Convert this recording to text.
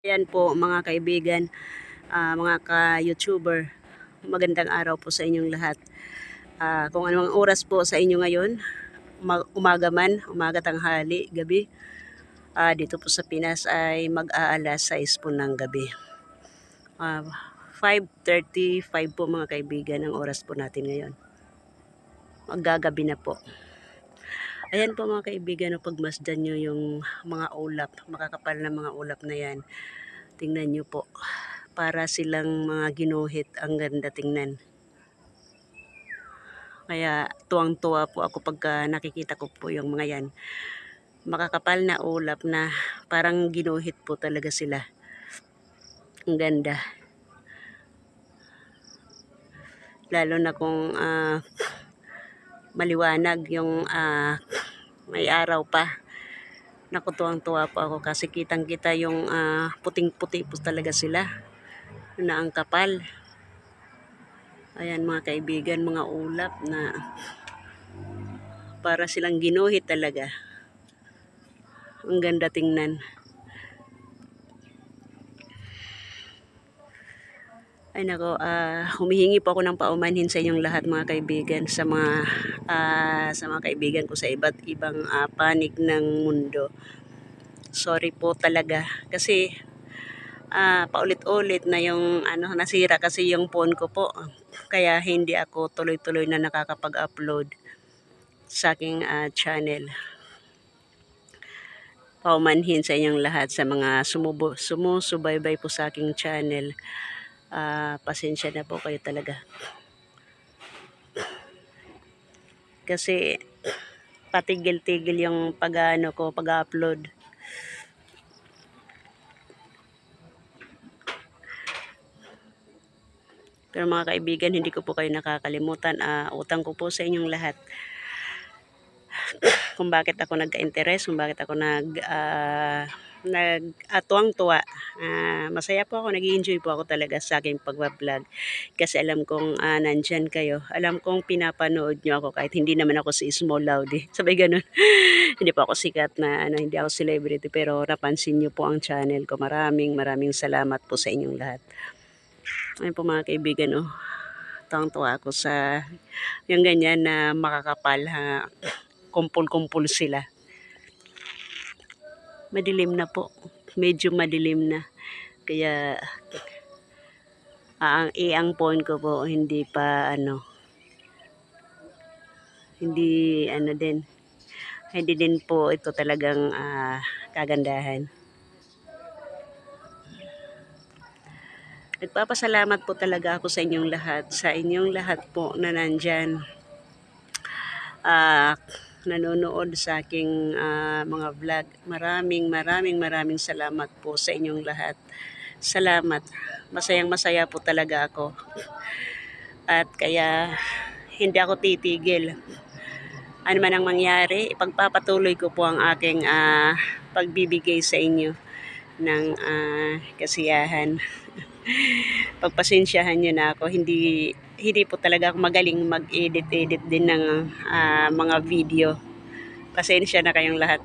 Ayan po mga kaibigan, mga ka-YouTuber, magandang araw po sa inyong lahat. Kung anong oras po sa inyo ngayon, umaga man, umaga, tanghali, gabi, dito po sa Pinas ay mag-aalas 6 po ng gabi. 5:35 po mga kaibigan ang oras po natin ngayon. Maggagabi na po. Ayan po mga kaibigan, pagmasdan nyo yung mga ulap, makakapal na mga ulap na yan. Tingnan nyo po. Para silang mga ginuhit, ang ganda tingnan. Kaya tuwang-tuwa po ako pagka nakikita ko po yung mga yan. Makakapal na ulap na parang ginuhit po talaga sila. Ang ganda. Lalo na kung maliwanag yung may araw pa. Naku, tuwang-tuwa po ako kasi kitang-kita yung puting-puti po talaga sila na ang kapal. Ayan mga kaibigan, mga ulap na para silang ginuhit talaga. Ang ganda tingnan. Ay nako, humihingi po ako ng paumanhin sa inyong lahat mga kaibigan, sa mga kaibigan ko sa iba't ibang panig ng mundo. Sorry po talaga kasi paulit-ulit na yung nasira kasi yung phone ko po. Kaya hindi ako tuloy-tuloy na nakakapag-upload sa aking channel. Paumanhin sa inyong lahat sa mga sumusubaybay po sa aking channel. Pasensya na po kayo talaga. Kasi patigil-tigil yung pag-upload. Pero mga kaibigan, hindi ko po kayo nakakalimutan. Utang ko po sa inyong lahat. Kung bakit ako nagka-interest, kung bakit ako tuwang-tuwa. Masaya po ako, nag-i-enjoy po ako talaga sa aking pag-vlog. Kasi alam kong nandyan kayo. Alam kong pinapanood nyo ako kahit hindi naman ako si Small Loudie. Sabay ganun. Hindi po ako sikat na hindi ako celebrity, pero napansin nyo po ang channel ko. Maraming salamat po sa inyong lahat. Ayun po mga kaibigan, tuwang-tuwa ako sa yung ganyan na makakapal, kumpul-kumpul sila. Madilim na po. Medyo madilim na. Kaya ang phone ko po hindi pa hindi din po ito talagang kagandahan. Nagpapasalamat po talaga ako sa inyong lahat po na nandyan, nanonood sa aking mga vlog. Maraming salamat po sa inyong lahat. Salamat. Masayang-masaya po talaga ako. At kaya hindi ako titigil. Ano man ang mangyari, ipagpapatuloy ko po ang aking pagbibigay sa inyo ng kasiyahan. Pagpasensyahan nyo na ako, hindi po talaga ako magaling mag-edit din ng mga video. Pasensya na kayong lahat.